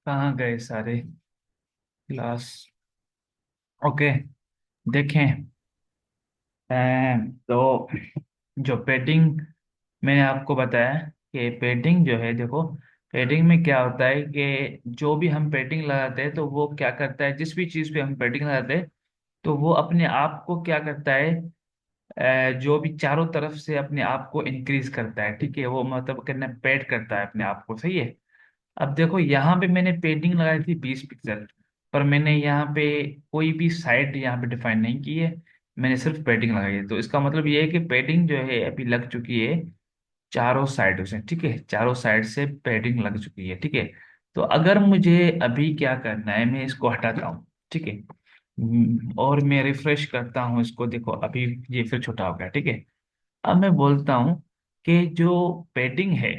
कहाँ गए सारे क्लास। ओके। देखें। तो जो पेडिंग मैंने आपको बताया कि पेडिंग जो है, देखो, पेडिंग में क्या होता है कि जो भी हम पेडिंग लगाते हैं तो वो क्या करता है, जिस भी चीज़ पे हम पेडिंग लगाते हैं तो वो अपने आप को क्या करता है, जो भी चारों तरफ से अपने आप को इंक्रीज करता है। ठीक है, वो मतलब कहना पेड करता है अपने आप को। सही है। अब देखो, यहाँ पे मैंने पेडिंग लगाई थी 20 पिक्सल, पर मैंने यहाँ पे कोई भी साइड यहाँ पे डिफाइन नहीं की है। मैंने सिर्फ पेडिंग लगाई है, तो इसका मतलब ये है कि पेडिंग जो है अभी लग चुकी है चारों साइडों से। ठीक है, चारों साइड से पेडिंग लग चुकी है। ठीक है। तो अगर मुझे अभी क्या करना है, मैं इसको हटाता हूँ। ठीक है। और मैं रिफ्रेश करता हूँ इसको, देखो अभी ये फिर छोटा हो गया। ठीक है। अब मैं बोलता हूँ कि जो पेडिंग है,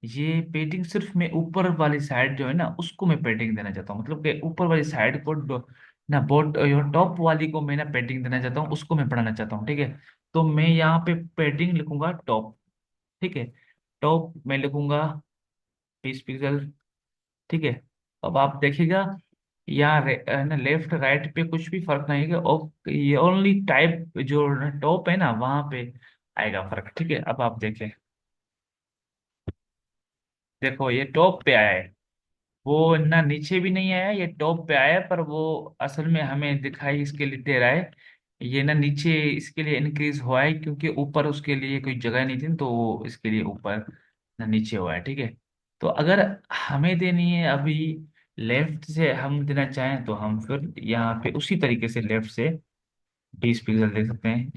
ये पेडिंग सिर्फ मैं ऊपर वाली साइड जो है ना उसको मैं पेडिंग देना चाहता हूँ। मतलब कि ऊपर वाली साइड को ना बोट टॉप वाली को मैं ना पेडिंग देना चाहता हूँ, उसको मैं बढ़ाना चाहता हूँ। ठीक है। तो मैं यहाँ पे पेडिंग लिखूंगा टॉप। ठीक है। टॉप में लिखूंगा 20 पिक्सल। ठीक है। अब आप देखिएगा यहाँ ना लेफ्ट राइट पे कुछ भी फर्क नहीं है, और ये ओनली टाइप जो टॉप है ना वहां पे आएगा फर्क। ठीक है। अब आप देखें, देखो ये टॉप पे आया है, वो ना नीचे भी नहीं आया, ये टॉप पे आया है, पर वो असल में हमें दिखाई इसके लिए दे रहा है। ये ना नीचे इसके लिए इंक्रीज हुआ है क्योंकि ऊपर उसके लिए कोई जगह नहीं थी, तो वो इसके लिए ऊपर ना नीचे हुआ है। ठीक है। तो अगर हमें देनी है अभी लेफ्ट से हम देना चाहें तो हम फिर यहाँ पे उसी तरीके से लेफ्ट से 20 पिक्सल दे सकते हैं,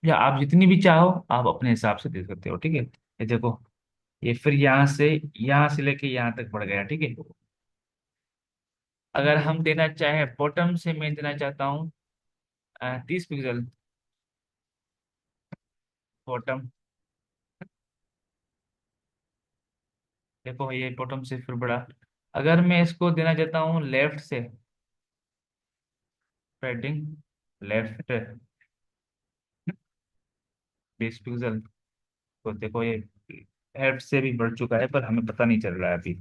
या आप जितनी भी चाहो आप अपने हिसाब से दे सकते हो। ठीक है। ये देखो, ये फिर यहाँ से लेके यहाँ तक बढ़ गया। ठीक है। अगर हम देना चाहें बॉटम से, मैं देना चाहता हूँ 30 पिक्सल बॉटम। देखो ये बॉटम से फिर बड़ा। अगर मैं इसको देना चाहता हूँ लेफ्ट से पैडिंग, लेफ्ट 20 पिक्सल, तो देखो ये लेफ्ट से भी बढ़ चुका है पर हमें पता नहीं चल रहा है अभी।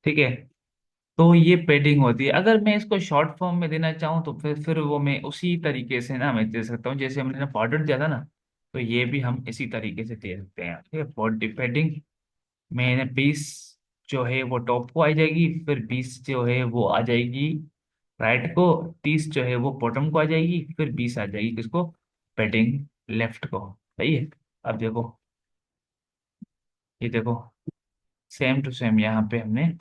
ठीक है। तो ये पेडिंग होती है। अगर मैं इसको शॉर्ट फॉर्म में देना चाहूँ तो फिर वो मैं उसी तरीके से ना मैं दे सकता हूँ, जैसे हमने ना बॉर्डर दिया था ना, तो ये भी हम इसी तरीके से दे सकते हैं। ठीक है। बॉडी पेडिंग मैंने 20 जो है वो टॉप को आ जाएगी, फिर 20 जो है वो आ जाएगी राइट को, 30 जो है वो बॉटम को आ जाएगी, फिर 20 आ जाएगी किसको, पेडिंग लेफ्ट को। सही है। अब देखो, ये देखो, सेम टू सेम यहाँ पे हमने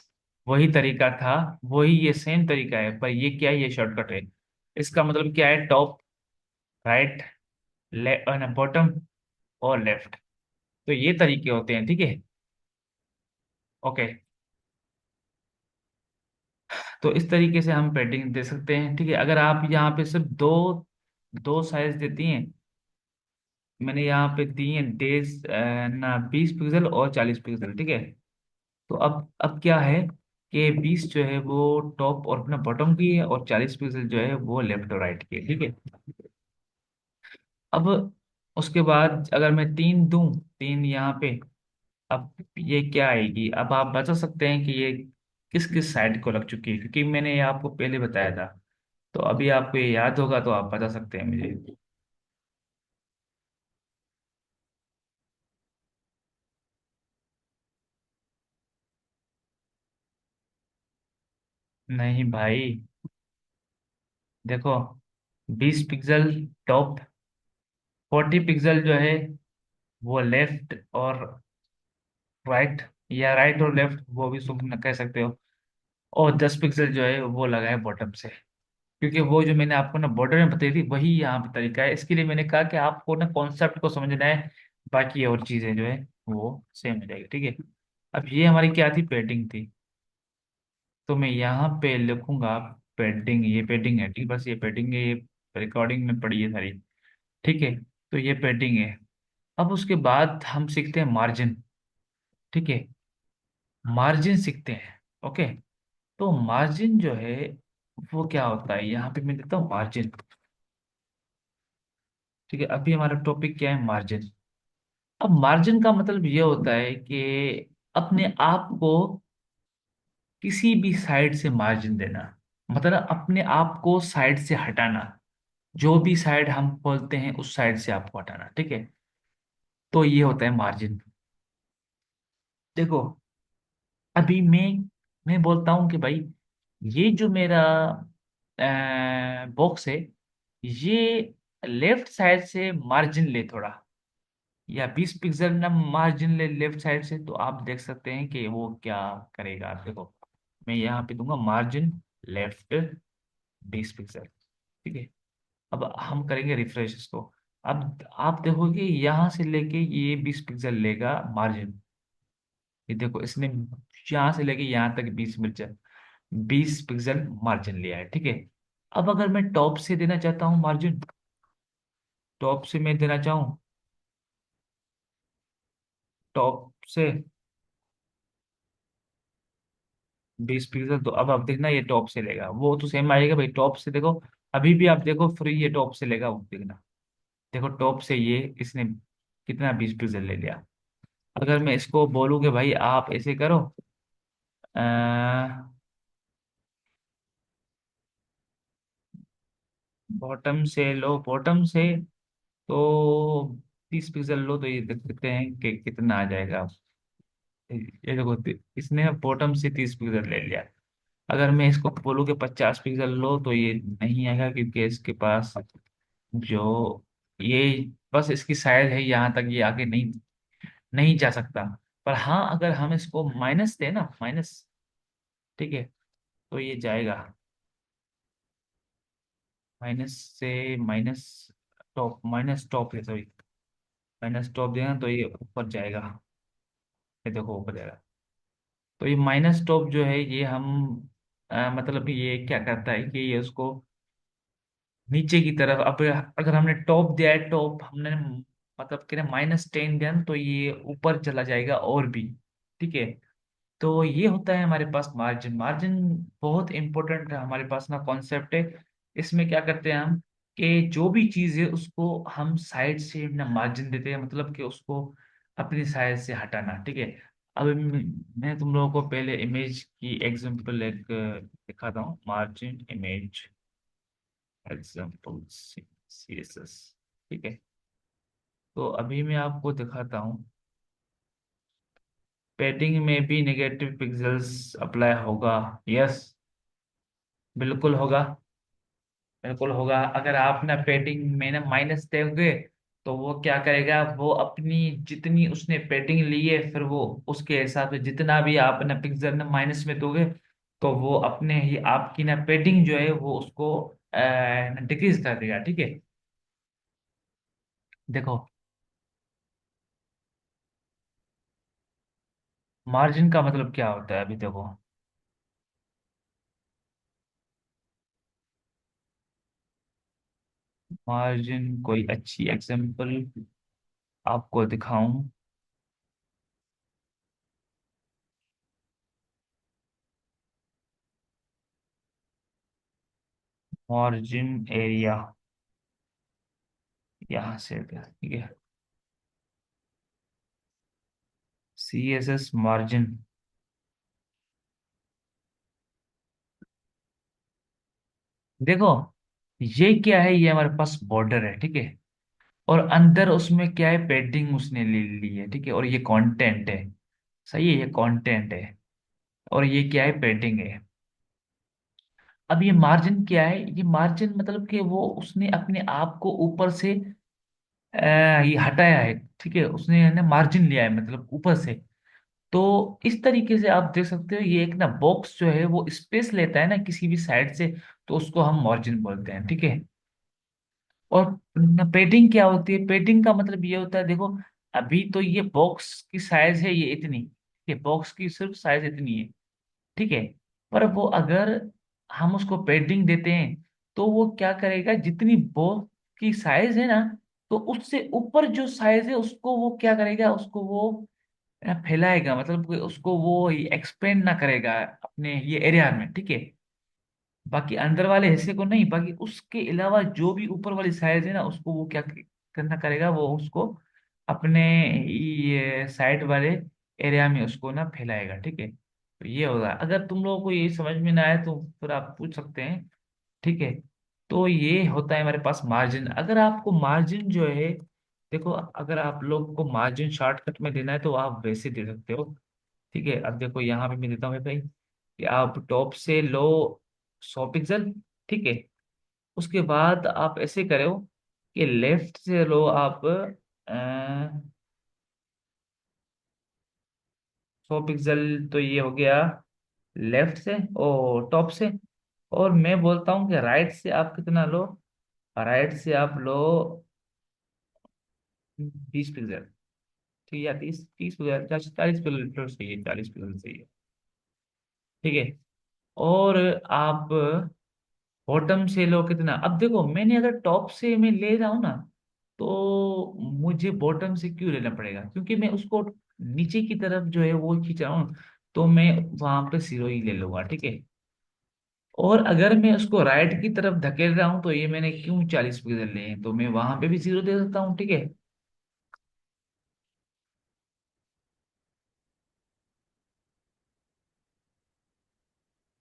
वही तरीका था, वही ये सेम तरीका है, पर ये क्या है, ये शॉर्टकट है। इसका मतलब क्या है, टॉप, राइट, लेफ्ट, बॉटम और लेफ्ट। तो ये तरीके होते हैं। ठीक है। ओके। तो इस तरीके से हम पेडिंग दे सकते हैं। ठीक है। अगर आप यहाँ पे सिर्फ दो दो साइज देती हैं, मैंने यहाँ पे दी है डेज ना 20 पिक्सल और 40 पिक्सल। ठीक है। तो अब क्या है कि 20 जो है वो टॉप और अपना बॉटम की है, और 40 पिक्सल जो है वो लेफ्ट और राइट की है। ठीक है। अब उसके बाद अगर मैं 3 दूं, 3 यहाँ पे, अब ये क्या आएगी, अब आप बता सकते हैं कि ये किस किस साइड को लग चुकी है, क्योंकि मैंने ये आपको पहले बताया था। तो अभी आपको ये याद होगा तो आप बता सकते हैं मुझे। नहीं भाई, देखो, 20 पिक्सल टॉप, 40 पिक्सल जो है वो लेफ्ट और राइट, या राइट और लेफ्ट वो भी तुम कह सकते हो, और 10 पिक्सल जो है वो लगा है बॉटम से। क्योंकि वो जो मैंने आपको ना बॉर्डर में बताई थी वही यहाँ पे तरीका है, इसके लिए मैंने कहा कि आपको ना कॉन्सेप्ट को समझना है, बाकी और चीजें जो है वो सेम हो जाएगी। ठीक है। अब ये हमारी क्या थी, पेडिंग थी, तो मैं यहाँ पे लिखूंगा पेडिंग, ये पेडिंग है। ठीक, बस ये पेडिंग है, ये रिकॉर्डिंग में पड़ी है सारी। ठीक है। तो ये पेडिंग है। अब उसके बाद हम सीखते हैं मार्जिन। ठीक है। मार्जिन सीखते हैं। ओके। तो मार्जिन जो है वो क्या होता है, यहाँ पे मैं देता हूँ मार्जिन। ठीक है। अभी हमारा टॉपिक क्या है, मार्जिन। अब मार्जिन का मतलब ये होता है कि अपने आप को किसी भी साइड से मार्जिन देना, मतलब अपने आप को साइड से हटाना। जो भी साइड हम बोलते हैं उस साइड से आपको हटाना, ठीक है। तो ये होता है मार्जिन। देखो, अभी मैं बोलता हूँ कि भाई ये जो मेरा बॉक्स है, ये लेफ्ट साइड से मार्जिन ले थोड़ा, या 20 पिक्सल ना मार्जिन ले लेफ्ट साइड से, तो आप देख सकते हैं कि वो क्या करेगा। आप देखो, मैं यहाँ पे दूंगा मार्जिन लेफ्ट 20 पिक्सल, ठीक है। अब हम करेंगे रिफ्रेश इसको। अब आप देखोगे यहाँ से लेके ये 20 पिक्सल लेगा मार्जिन। ये देखो, इसने यहाँ से लेके यहाँ तक 20 पिक्सल मार्जिन लिया है, ठीक है। अब अगर मैं टॉप से देना चाहता हूँ मार्जिन, टॉप से मैं देना चाहूँ, टॉप से 20 पिक्सल, तो अब आप देखना ये टॉप से लेगा, वो तो सेम आएगा भाई टॉप से। देखो, अभी भी आप देखो फ्री, ये टॉप से लेगा, वो देखना। देखो टॉप से ये इसने कितना 20 पिक्सल ले लिया। अगर मैं इसको बोलूँ कि भाई आप ऐसे करो, बॉटम से लो, बॉटम से तो 30 पिक्सल लो, तो ये देख सकते हैं कि कितना आ जाएगा। ये देखो, इसने बॉटम से 30 पिक्सल ले लिया। अगर मैं इसको बोलूँ कि 50 पिक्सल लो, तो ये नहीं आएगा, क्योंकि इसके पास जो ये बस इसकी साइज है, यहाँ तक ये आगे नहीं नहीं जा सकता। पर हाँ, अगर हम इसको माइनस दें ना, माइनस, ठीक है, तो ये जाएगा। माइनस से माइनस टॉप, माइनस टॉप है सॉरी, माइनस टॉप देना तो ये ऊपर जाएगा। ये देखो ऊपर जाएगा। तो ये माइनस टॉप जो है ये हम मतलब ये क्या करता है कि ये उसको नीचे की तरफ, अब अगर हमने टॉप दिया है, टॉप हमने मतलब कि -10 दिया ना, तो ये ऊपर चला जाएगा और भी, ठीक है। तो ये होता है हमारे पास मार्जिन। मार्जिन बहुत इंपॉर्टेंट है हमारे पास ना, कॉन्सेप्ट है। इसमें क्या करते हैं हम कि जो भी चीज़ है उसको हम साइड से ना मार्जिन देते हैं, मतलब कि उसको अपनी साइड से हटाना, ठीक है। अब मैं तुम लोगों को पहले इमेज की एग्जांपल एक दिखाता हूँ, मार्जिन इमेज एग्जांपल CSS, ठीक है। तो अभी मैं आपको दिखाता हूँ, पैडिंग में भी नेगेटिव पिक्सल्स अप्लाई होगा। यस, बिल्कुल होगा, बिल्कुल होगा। अगर आप ना पैडिंग में ना माइनस दोगे, तो वो क्या करेगा, वो अपनी जितनी उसने पैडिंग ली है, फिर वो उसके हिसाब से जितना भी आप ना पिक्सल ना माइनस में दोगे, तो वो अपने ही आपकी ना पैडिंग जो है वो उसको डिक्रीज कर देगा, ठीक है। देखो, मार्जिन का मतलब क्या होता है, अभी देखो। मार्जिन कोई अच्छी एग्जांपल आपको दिखाऊं। मार्जिन एरिया, यहाँ से, ठीक है। CSS मार्जिन, देखो ये क्या है, ये हमारे पास बॉर्डर है, ठीक है। और अंदर उसमें क्या है, पैडिंग उसने ले ली है, ठीक है। और ये कंटेंट है, सही है, ये कंटेंट है। और ये क्या है, पैडिंग है। अब ये मार्जिन क्या है, ये मार्जिन मतलब कि वो उसने अपने आप को ऊपर से ये हटाया है, ठीक है। उसने है ना मार्जिन लिया है, मतलब ऊपर से। तो इस तरीके से आप देख सकते हो, ये एक ना बॉक्स जो है वो स्पेस लेता है ना किसी भी साइड से, तो उसको हम मार्जिन बोलते हैं, ठीक है। और पेडिंग क्या होती है, पेडिंग का मतलब ये होता है, देखो अभी तो ये बॉक्स की साइज है ये इतनी, ये बॉक्स की सिर्फ साइज इतनी है, ठीक है। पर वो अगर हम उसको पेडिंग देते हैं, तो वो क्या करेगा, जितनी बॉक्स की साइज है ना, तो उससे ऊपर जो साइज है उसको वो क्या करेगा, उसको वो फैलाएगा, मतलब कि उसको वो एक्सपेंड ना करेगा अपने ये एरिया में, ठीक है। बाकी अंदर वाले हिस्से को नहीं, बाकी उसके अलावा जो भी ऊपर वाली साइज है ना, उसको वो क्या करना करेगा, वो उसको अपने ये साइड वाले एरिया में उसको ना फैलाएगा, ठीक है। तो ये होगा, अगर तुम लोगों को ये समझ में ना आए तो फिर आप पूछ सकते हैं। ठीक है, तो ये होता है हमारे पास मार्जिन। अगर आपको मार्जिन जो है, देखो अगर आप लोग को मार्जिन शॉर्टकट में देना है तो आप वैसे दे सकते हो। ठीक है, अब देखो यहाँ पे मैं देता हूँ भाई कि आप टॉप से लो 100 पिक्सल। ठीक है, उसके बाद आप ऐसे करो कि लेफ्ट से लो आप 100 पिक्सल। तो ये हो गया लेफ्ट से और टॉप से। और मैं बोलता हूँ कि राइट से आप कितना लो, राइट से आप लो 20 पिक्सल। ठीक है, या 30 30 पिक्सल, 40 पिक्सल सही है, 40 पिक्सल सही है। ठीक है, और आप बॉटम से लो कितना। अब देखो मैंने अगर टॉप से मैं ले रहा हूँ ना, तो मुझे बॉटम से क्यों लेना पड़ेगा, क्योंकि मैं उसको नीचे की तरफ जो है वो खींच रहा हूँ। तो मैं वहां पे 0 ही ले लूंगा। ठीक है, और अगर मैं उसको राइट की तरफ धकेल रहा हूँ तो ये मैंने क्यों 40 पिक्सल लिए हैं, तो मैं वहां पे भी 0 दे सकता हूँ। ठीक है,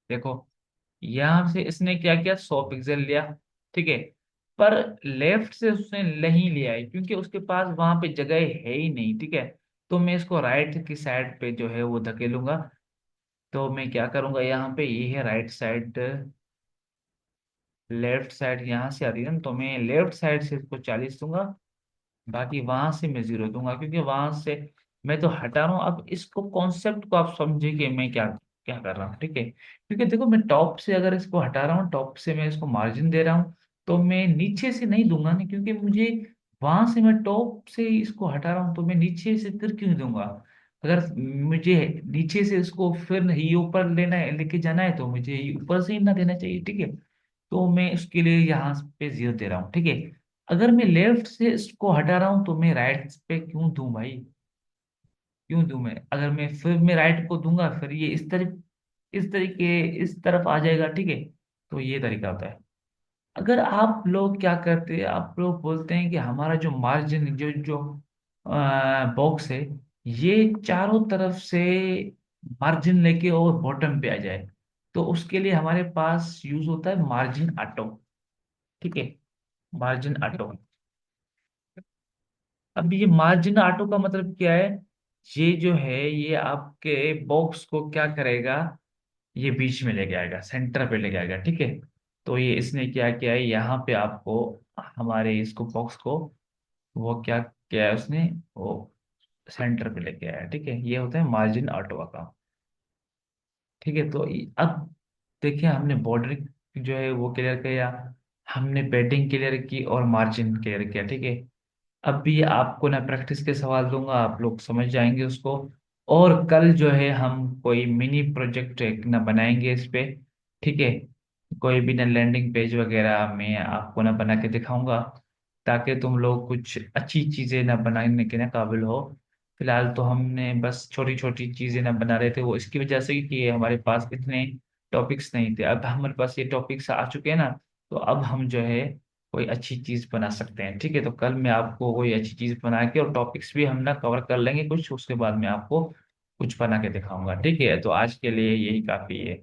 देखो यहां से इसने क्या किया, 100 पिक्सल लिया। ठीक है, पर लेफ्ट से उसने नहीं लिया है क्योंकि उसके पास वहां पे जगह है ही नहीं। ठीक है, तो मैं इसको राइट की साइड पे जो है वो धकेलूंगा। तो मैं क्या करूंगा, यहाँ पे ये है राइट साइड, लेफ्ट साइड यहाँ से आ रही है ना, तो मैं लेफ्ट साइड से इसको 40 दूंगा। बाकी वहां से मैं 0 दूंगा क्योंकि वहां से मैं तो हटा रहा हूँ। अब इसको कॉन्सेप्ट को आप समझे कि मैं क्या क्या कर रहा हूँ। ठीक है, क्योंकि देखो मैं टॉप से अगर इसको हटा रहा हूँ, टॉप से मैं इसको मार्जिन दे रहा हूँ, तो मैं नीचे से नहीं दूंगा ना, क्योंकि मुझे वहां से मैं टॉप से ही इसको हटा रहा हूँ, तो मैं नीचे से फिर क्यों दूंगा। अगर मुझे नीचे से इसको फिर ही ऊपर लेना है, लेके जाना है, तो मुझे ये ऊपर से ही ना देना चाहिए। ठीक है, तो मैं उसके लिए यहाँ पे 0 दे रहा हूँ। ठीक है, अगर मैं लेफ्ट से इसको हटा रहा हूँ तो मैं राइट पे क्यों दूं भाई, क्यों दूं मैं, अगर मैं फिर मैं राइट को दूंगा फिर ये इस तरीके इस तरफ आ जाएगा। ठीक है, तो ये तरीका होता है। अगर आप लोग क्या करते हैं, आप लोग बोलते हैं कि हमारा जो मार्जिन जो जो बॉक्स है, ये चारों तरफ से मार्जिन लेके और बॉटम पे आ जाए, तो उसके लिए हमारे पास यूज होता है मार्जिन ऑटो। ठीक है, मार्जिन ऑटो। अब ये मार्जिन ऑटो का मतलब क्या है, ये जो है ये आपके बॉक्स को क्या करेगा, ये बीच में लेके आएगा, सेंटर पे लेके आएगा। ठीक है, तो ये इसने क्या किया है, यहाँ पे आपको हमारे इसको बॉक्स को वो क्या किया है उसने, वो सेंटर पे लेके आया। ठीक है, ये होता है मार्जिन ऑटो का। ठीक है, तो अब देखिए हमने बॉर्डर जो है वो क्लियर किया, हमने पैडिंग क्लियर की और मार्जिन क्लियर किया। ठीक है, अब भी आपको ना प्रैक्टिस के सवाल दूंगा, आप लोग समझ जाएंगे उसको। और कल जो है हम कोई मिनी प्रोजेक्ट एक ना बनाएंगे इस पे। ठीक है, कोई भी ना लैंडिंग पेज वगैरह मैं आपको ना बना के दिखाऊंगा, ताकि तुम लोग कुछ अच्छी चीजें ना बनाने के ना काबिल हो। फिलहाल तो हमने बस छोटी छोटी चीजें ना बना रहे थे, वो इसकी वजह से कि हमारे पास इतने टॉपिक्स नहीं थे। अब हमारे पास ये टॉपिक्स आ चुके हैं ना, तो अब हम जो है कोई अच्छी चीज बना सकते हैं। ठीक है, तो कल मैं आपको कोई अच्छी चीज बना के, और टॉपिक्स भी हम ना कवर कर लेंगे कुछ, उसके बाद मैं आपको कुछ बना के दिखाऊंगा। ठीक है, तो आज के लिए यही काफी है।